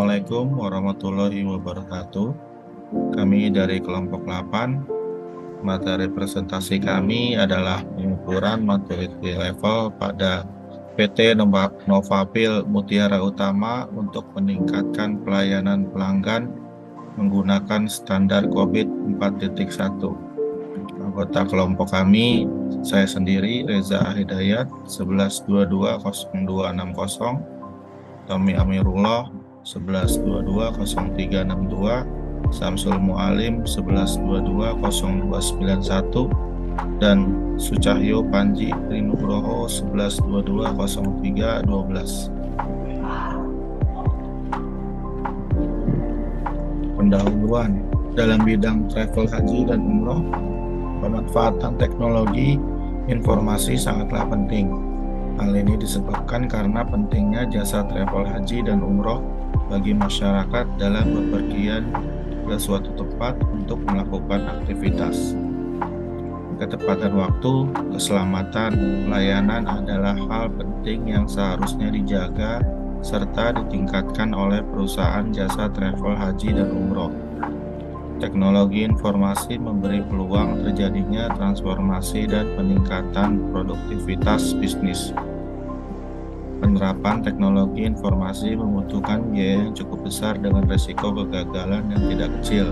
Assalamualaikum warahmatullahi wabarakatuh. Kami dari kelompok 8. Materi presentasi kami adalah pengukuran maturity level pada PT Novapil Mutiara Utama untuk meningkatkan pelayanan pelanggan menggunakan standar COVID 4.1. Anggota kelompok kami, saya sendiri Reza Hidayat 11220260, Tommy Amirullah 11220362, Samsul Mualim 11220291, dan Sucahyo Panji Trinugroho 11220312. Pendahuluan dalam bidang travel haji dan umroh, pemanfaatan teknologi informasi sangatlah penting. Hal ini disebabkan karena pentingnya jasa travel haji dan umroh bagi masyarakat dalam bepergian ke suatu tempat untuk melakukan aktivitas. Ketepatan waktu, keselamatan, pelayanan adalah hal penting yang seharusnya dijaga serta ditingkatkan oleh perusahaan jasa travel haji dan umroh. Teknologi informasi memberi peluang terjadinya transformasi dan peningkatan produktivitas bisnis. Penerapan teknologi informasi membutuhkan biaya yang cukup besar dengan risiko kegagalan yang tidak kecil,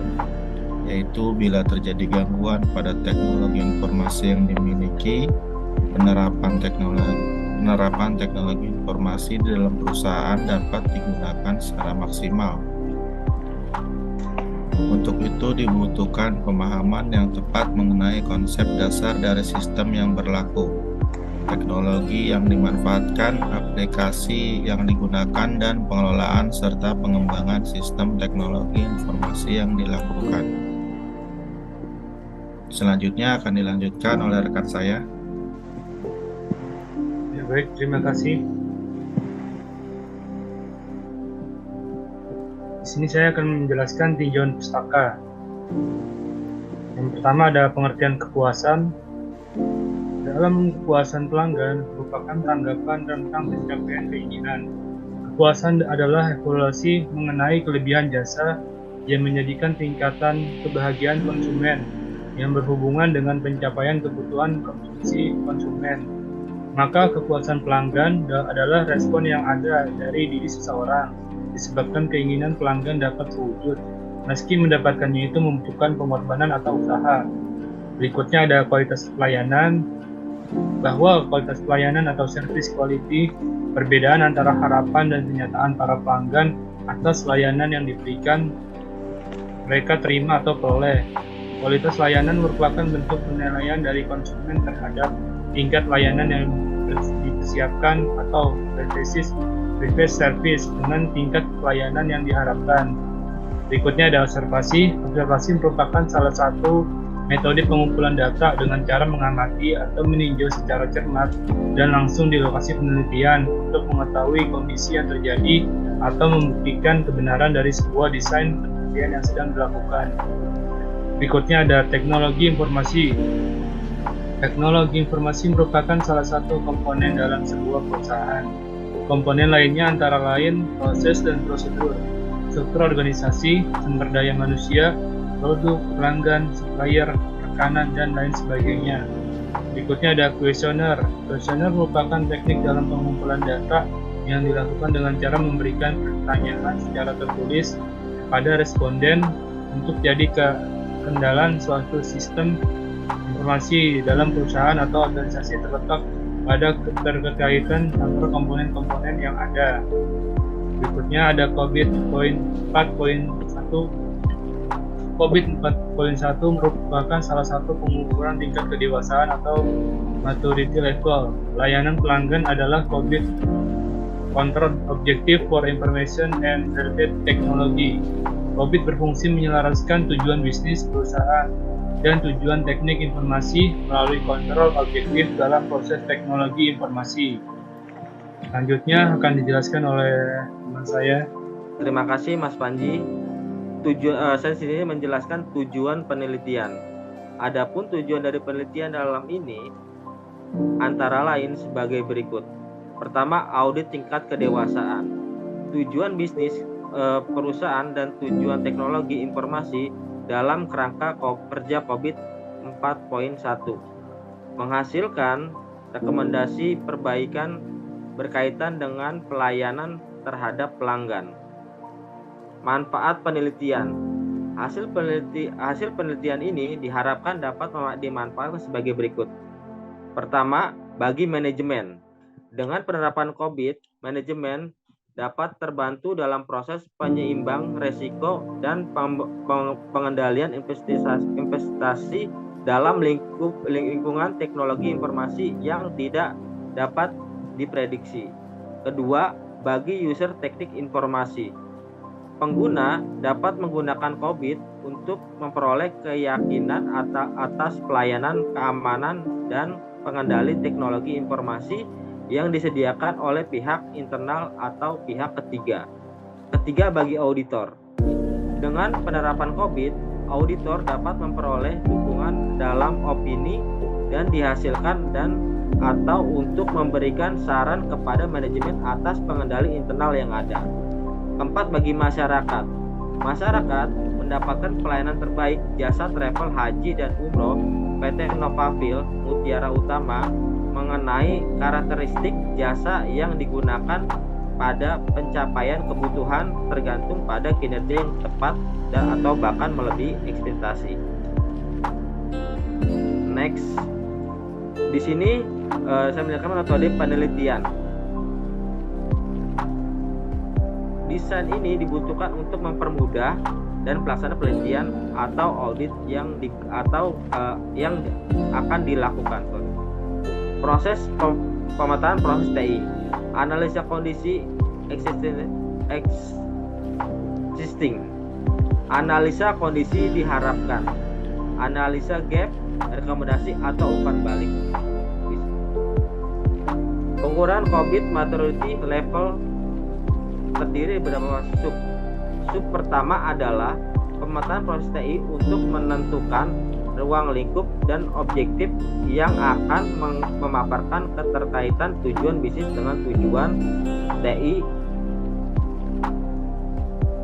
yaitu bila terjadi gangguan pada teknologi informasi yang dimiliki. Penerapan teknologi informasi di dalam perusahaan dapat digunakan secara maksimal. Untuk itu dibutuhkan pemahaman yang tepat mengenai konsep dasar dari sistem yang berlaku, teknologi yang dimanfaatkan, aplikasi yang digunakan, dan pengelolaan serta pengembangan sistem teknologi informasi yang dilakukan. Selanjutnya akan dilanjutkan oleh rekan saya. Ya, baik, terima kasih. Di sini saya akan menjelaskan tinjauan pustaka. Yang pertama ada pengertian kepuasan. Dalam kepuasan pelanggan merupakan tanggapan tentang pencapaian keinginan. Kepuasan adalah evaluasi mengenai kelebihan jasa yang menjadikan tingkatan kebahagiaan konsumen yang berhubungan dengan pencapaian kebutuhan konsumsi konsumen. Maka kepuasan pelanggan adalah respon yang ada dari diri seseorang disebabkan keinginan pelanggan dapat terwujud, meski mendapatkannya itu membutuhkan pengorbanan atau usaha. Berikutnya ada kualitas pelayanan, bahwa kualitas pelayanan atau service quality, perbedaan antara harapan dan kenyataan para pelanggan atas layanan yang diberikan mereka terima atau peroleh. Kualitas layanan merupakan bentuk penilaian dari konsumen terhadap tingkat layanan yang disiapkan atau berbasis service dengan tingkat pelayanan yang diharapkan. Berikutnya ada observasi. Observasi merupakan salah satu metode pengumpulan data dengan cara mengamati atau meninjau secara cermat dan langsung di lokasi penelitian untuk mengetahui kondisi yang terjadi atau membuktikan kebenaran dari sebuah desain penelitian yang sedang dilakukan. Berikutnya ada teknologi informasi. Teknologi informasi merupakan salah satu komponen dalam sebuah perusahaan. Komponen lainnya antara lain proses dan prosedur, struktur organisasi, sumber daya manusia, produk, pelanggan, supplier, rekanan, dan lain sebagainya. Berikutnya ada kuesioner. Kuesioner merupakan teknik dalam pengumpulan data yang dilakukan dengan cara memberikan pertanyaan secara tertulis pada responden untuk jadi kekendalan suatu sistem informasi dalam perusahaan atau organisasi terletak pada keterkaitan antara komponen-komponen yang ada. Berikutnya ada COVID 4.1. COVID 4.1 merupakan salah satu pengukuran tingkat kedewasaan atau maturity level. Layanan pelanggan adalah COVID Control Objective for Information and Related Technology. COVID berfungsi menyelaraskan tujuan bisnis perusahaan dan tujuan teknik informasi melalui kontrol objektif dalam proses teknologi informasi. Selanjutnya akan dijelaskan oleh teman saya. Terima kasih Mas Panji. Saya sini menjelaskan tujuan penelitian. Adapun tujuan dari penelitian dalam ini antara lain sebagai berikut. Pertama, audit tingkat kedewasaan. Tujuan bisnis perusahaan dan tujuan teknologi informasi dalam kerangka kerja COVID 4.1, menghasilkan rekomendasi perbaikan berkaitan dengan pelayanan terhadap pelanggan. Manfaat penelitian. Hasil penelitian ini diharapkan dapat dimanfaatkan sebagai berikut. Pertama, bagi manajemen. Dengan penerapan COVID, manajemen dapat terbantu dalam proses penyeimbang risiko dan pengendalian investasi dalam lingkungan teknologi informasi yang tidak dapat diprediksi. Kedua, bagi user teknik informasi. Pengguna dapat menggunakan COVID untuk memperoleh keyakinan atas pelayanan, keamanan, dan pengendali teknologi informasi yang disediakan oleh pihak internal atau pihak ketiga. Ketiga, bagi auditor. Dengan penerapan COVID, auditor dapat memperoleh dukungan dalam opini dan dihasilkan atau untuk memberikan saran kepada manajemen atas pengendali internal yang ada. Keempat, bagi masyarakat. Masyarakat mendapatkan pelayanan terbaik jasa travel haji dan umroh PT Novafil Mutiara Utama mengenai karakteristik jasa yang digunakan pada pencapaian kebutuhan tergantung pada kinerja yang tepat dan atau bahkan melebihi ekspektasi. Next, di sini saya menjelaskan metode penelitian. Desain ini dibutuhkan untuk mempermudah dan pelaksanaan penelitian atau audit yang akan dilakukan. Proses pemetaan proses TI, analisa kondisi existing, analisa kondisi diharapkan, analisa gap, rekomendasi atau umpan balik. Pengukuran COVID maturity level terdiri beberapa sub. Sub pertama adalah pemetaan proses TI untuk menentukan ruang lingkup dan objektif yang akan memaparkan keterkaitan tujuan bisnis dengan tujuan TI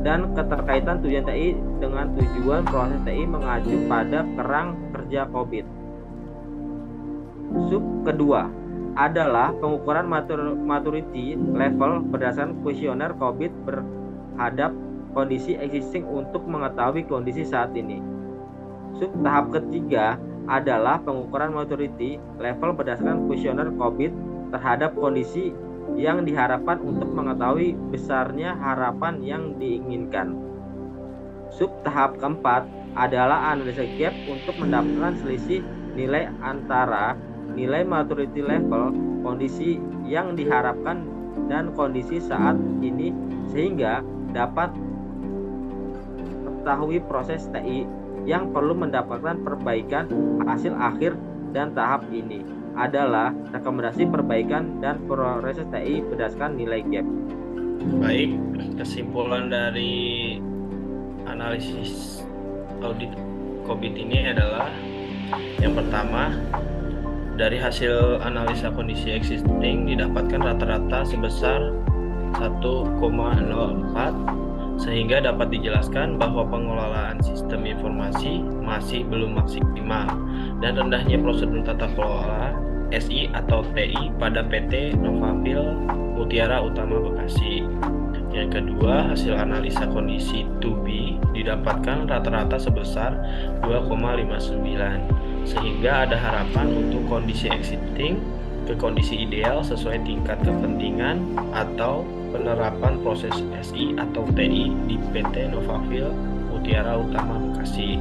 dan keterkaitan tujuan TI dengan tujuan proses TI mengacu pada kerang kerja COVID. Sub kedua adalah pengukuran maturity level berdasarkan kuesioner COVID berhadap kondisi existing untuk mengetahui kondisi saat ini. Sub tahap ketiga adalah pengukuran maturity level berdasarkan kuesioner COVID terhadap kondisi yang diharapkan untuk mengetahui besarnya harapan yang diinginkan. Sub tahap keempat adalah analisa gap untuk mendapatkan selisih nilai antara nilai maturity level, kondisi yang diharapkan dan kondisi saat ini sehingga dapat mengetahui proses TI yang perlu mendapatkan perbaikan hasil akhir dan tahap ini adalah rekomendasi perbaikan dan proses TI berdasarkan nilai gap. Baik, kesimpulan dari analisis audit COVID ini adalah yang pertama, dari hasil analisa kondisi existing didapatkan rata-rata sebesar 1,04 sehingga dapat dijelaskan bahwa pengelolaan sistem informasi masih belum maksimal dan rendahnya prosedur tata kelola SI atau TI pada PT Novafil Mutiara Utama Bekasi. Yang kedua, hasil analisa kondisi 2B didapatkan rata-rata sebesar 2,59 sehingga ada harapan untuk kondisi existing ke kondisi ideal sesuai tingkat kepentingan atau penerapan proses SI atau TI di PT Novafil Mutiara Utama Bekasi.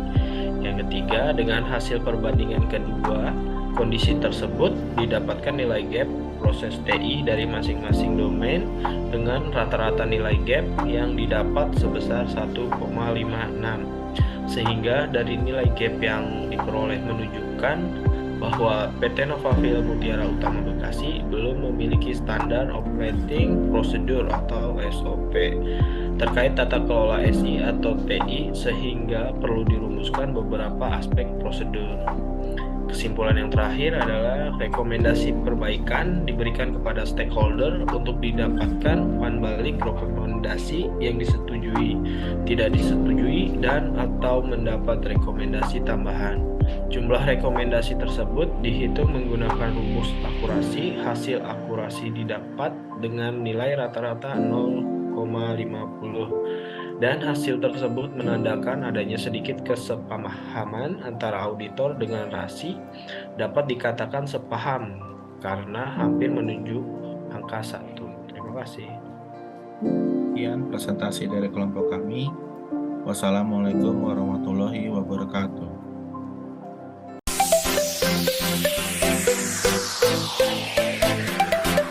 Yang ketiga, dengan hasil perbandingan kedua, kondisi tersebut didapatkan nilai gap proses TI dari masing-masing domain dengan rata-rata nilai gap yang didapat sebesar 1,56. Sehingga dari nilai gap yang diperoleh menunjukkan bahwa PT Novafil Mutiara Utama Bekasi belum memiliki standar operating procedure atau SOP terkait tata kelola SI atau TI sehingga perlu dirumuskan beberapa aspek prosedur. Kesimpulan yang terakhir adalah rekomendasi perbaikan diberikan kepada stakeholder untuk didapatkan umpan balik rekomendasi rekomendasi yang disetujui, tidak disetujui, dan atau mendapat rekomendasi tambahan. Jumlah rekomendasi tersebut dihitung menggunakan rumus akurasi. Hasil akurasi didapat dengan nilai rata-rata 0,50 dan hasil tersebut menandakan adanya sedikit kesepahaman antara auditor dengan RASI. Dapat dikatakan sepaham karena hampir menuju angka 1. Terima kasih. Sekian presentasi dari kelompok kami. Wassalamualaikum warahmatullahi wabarakatuh.